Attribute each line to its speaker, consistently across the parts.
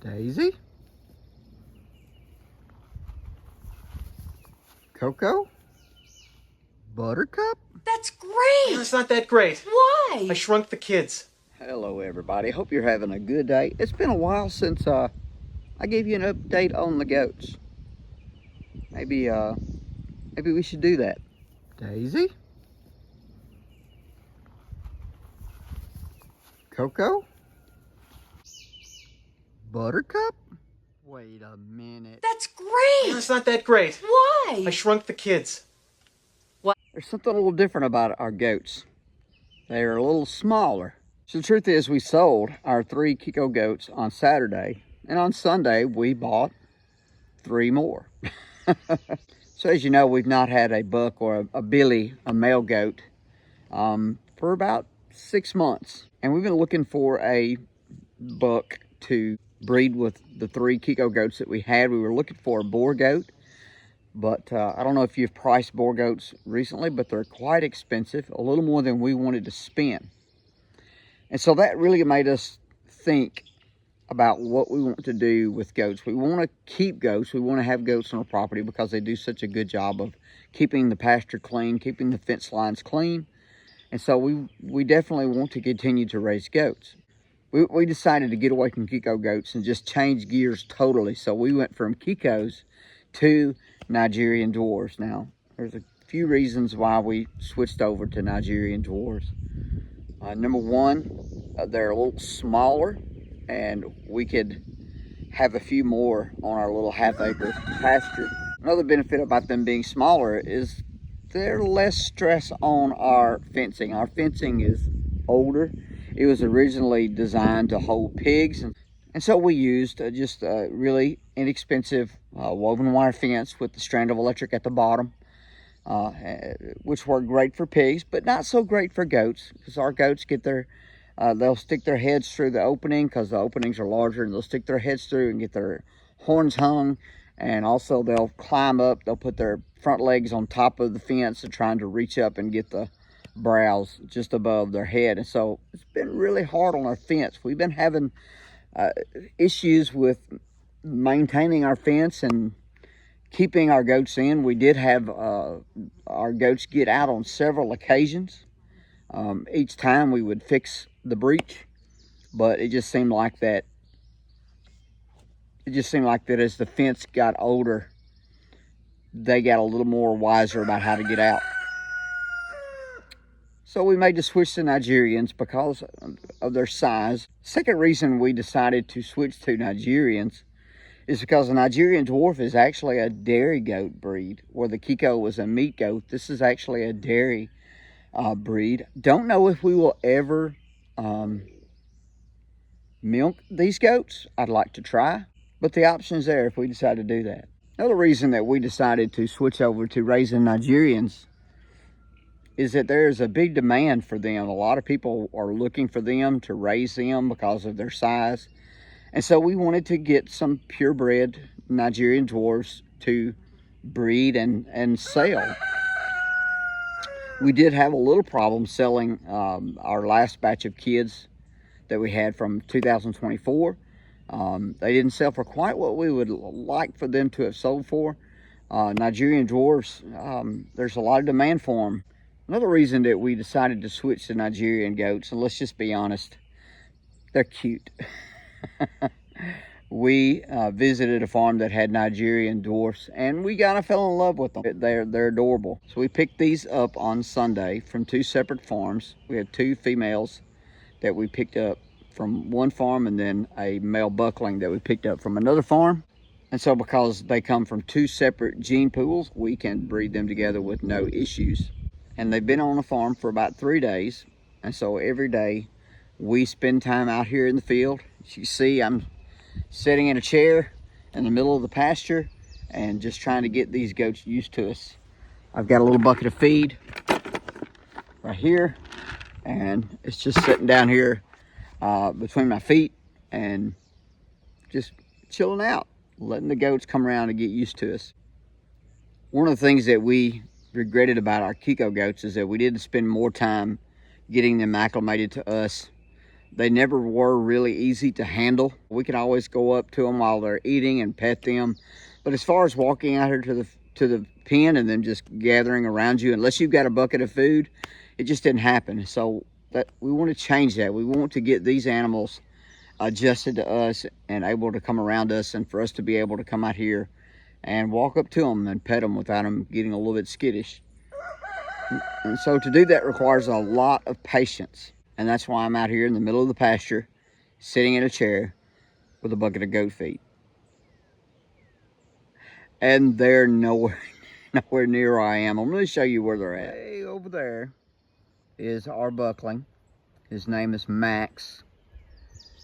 Speaker 1: Daisy? Coco? Buttercup?
Speaker 2: That's great!
Speaker 3: No, it's not that great.
Speaker 2: Why?
Speaker 3: I shrunk the kids.
Speaker 1: Hello everybody, hope you're having a good day. It's been a while since I gave you an update on the goats. Maybe we should do that. Daisy? Coco? Buttercup? Wait a minute.
Speaker 2: That's great!
Speaker 3: No, it's not that great.
Speaker 2: Why?
Speaker 3: I shrunk the kids.
Speaker 1: There's something a little different about our goats. They're a little smaller. So the truth is, we sold our 3 Kiko goats on Saturday, and on Sunday we bought 3 more. So as you know, we've not had a buck or a billy, a male goat, for about 6 months. And we've been looking for a buck to breed with the 3 Kiko goats that we had. We were looking for a boar goat, but I don't know if you've priced boar goats recently, but they're quite expensive, a little more than we wanted to spend. And so that really made us think about what we want to do with goats. We want to keep goats. We want to have goats on our property because they do such a good job of keeping the pasture clean, keeping the fence lines clean. And so we definitely want to continue to raise goats. We decided to get away from Kiko goats and just change gears totally. So we went from Kikos to Nigerian dwarves. Now, there's a few reasons why we switched over to Nigerian dwarves. Number one, they're a little smaller, and we could have a few more on our little half-acre pasture. Another benefit about them being smaller is they're less stress on our fencing. Our fencing is older. It was originally designed to hold pigs, and so we used just a really inexpensive woven wire fence with the strand of electric at the bottom, which worked great for pigs, but not so great for goats, because our goats get they'll stick their heads through the opening because the openings are larger, and they'll stick their heads through and get their horns hung, and also they'll climb up, they'll put their front legs on top of the fence and trying to reach up and get the brows just above their head. And so it's been really hard on our fence. We've been having issues with maintaining our fence and keeping our goats in. We did have our goats get out on several occasions. Each time we would fix the breach, but it just seemed like that as the fence got older, they got a little more wiser about how to get out. So we made the switch to Nigerians because of their size. Second reason we decided to switch to Nigerians is because the Nigerian dwarf is actually a dairy goat breed, where the Kiko was a meat goat. This is actually a dairy breed. Don't know if we will ever milk these goats. I'd like to try, but the option's there if we decide to do that. Another reason that we decided to switch over to raising Nigerians is that there's a big demand for them. A lot of people are looking for them to raise them because of their size. And so we wanted to get some purebred Nigerian dwarfs to breed and sell. We did have a little problem selling our last batch of kids that we had from 2024. They didn't sell for quite what we would like for them to have sold for. Nigerian dwarfs, there's a lot of demand for them. Another reason that we decided to switch to Nigerian goats, and let's just be honest, they're cute. We visited a farm that had Nigerian dwarfs, and we kind of fell in love with them. They're adorable. So we picked these up on Sunday from 2 separate farms. We had 2 females that we picked up from one farm, and then a male buckling that we picked up from another farm. And so because they come from 2 separate gene pools, we can breed them together with no issues. And they've been on the farm for about 3 days. And so every day we spend time out here in the field. As you see, I'm sitting in a chair in the middle of the pasture and just trying to get these goats used to us. I've got a little bucket of feed right here, and it's just sitting down here between my feet and just chilling out, letting the goats come around and get used to us. One of the things that we regretted about our Kiko goats is that we didn't spend more time getting them acclimated to us They never were really easy to handle. We can always go up to them while they're eating and pet them. But as far as walking out here to the pen and then just gathering around you, unless you've got a bucket of food, it just didn't happen. So that we want to change that. We want to get these animals adjusted to us and able to come around us, and for us to be able to come out here and walk up to them and pet them without them getting a little bit skittish. And so to do that requires a lot of patience. And that's why I'm out here in the middle of the pasture, sitting in a chair with a bucket of goat feed. And they're nowhere near where I am. I'm going to show you where they're at. Way over there is our buckling. His name is Max.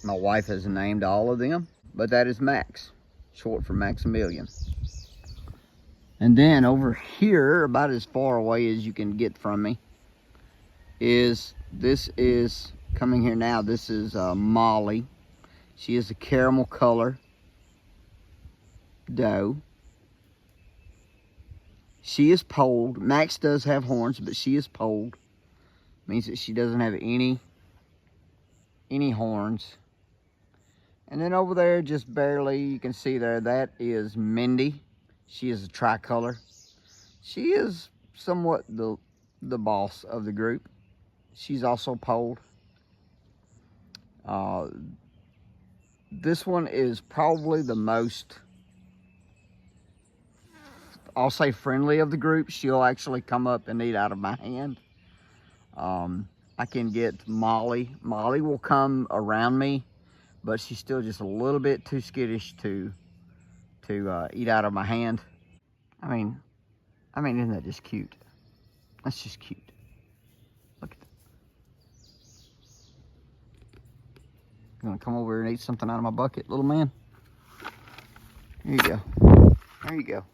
Speaker 1: My wife has named all of them, but that is Max, short for Maximilian. And then over here, about as far away as you can get from me, this is coming here now. This is Molly. She is a caramel color doe. She is polled. Max does have horns, but she is polled. Means that she doesn't have any horns. And then over there, just barely, you can see there, that is Mindy. She is a tricolor. She is somewhat the boss of the group. She's also polled. This one is probably the most, I'll say, friendly of the group. She'll actually come up and eat out of my hand. I can get Molly. Molly will come around me, but she's still just a little bit too skittish to eat out of my hand. I mean, isn't that just cute? That's just cute. Look at that. You wanna come over here and eat something out of my bucket, little man? There you go. There you go.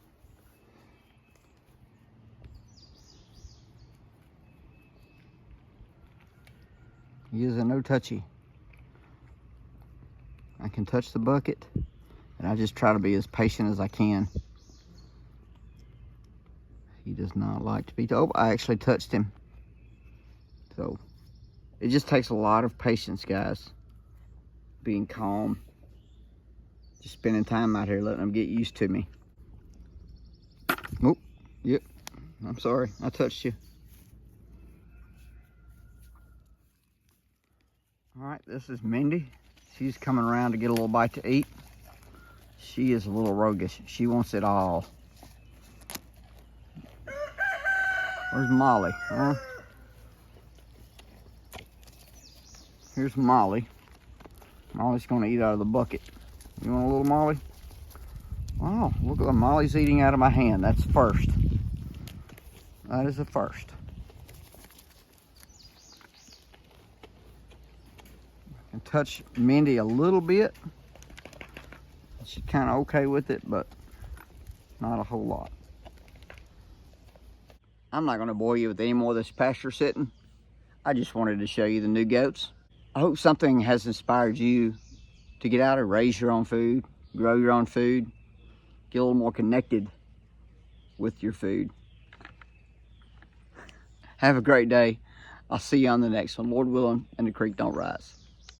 Speaker 1: He is a no touchy. I can touch the bucket, and I just try to be as patient as I can. He does not like to be told. I actually touched him. So it just takes a lot of patience, guys. Being calm. Just spending time out here, letting them get used to me. Oh, yep. I'm sorry, I touched you. All right, this is Mindy. She's coming around to get a little bite to eat. She is a little roguish. She wants it all. Where's Molly? Huh? Here's Molly. Molly's gonna eat out of the bucket. You want a little Molly? Wow, look at the Molly's eating out of my hand. That's first. That is a first. I can touch Mindy a little bit. She's kind of okay with it, but not a whole lot. I'm not going to bore you with any more of this pasture sitting. I just wanted to show you the new goats. I hope something has inspired you to get out and raise your own food, grow your own food, get a little more connected with your food. Have a great day. I'll see you on the next one, Lord willing, and the creek don't rise.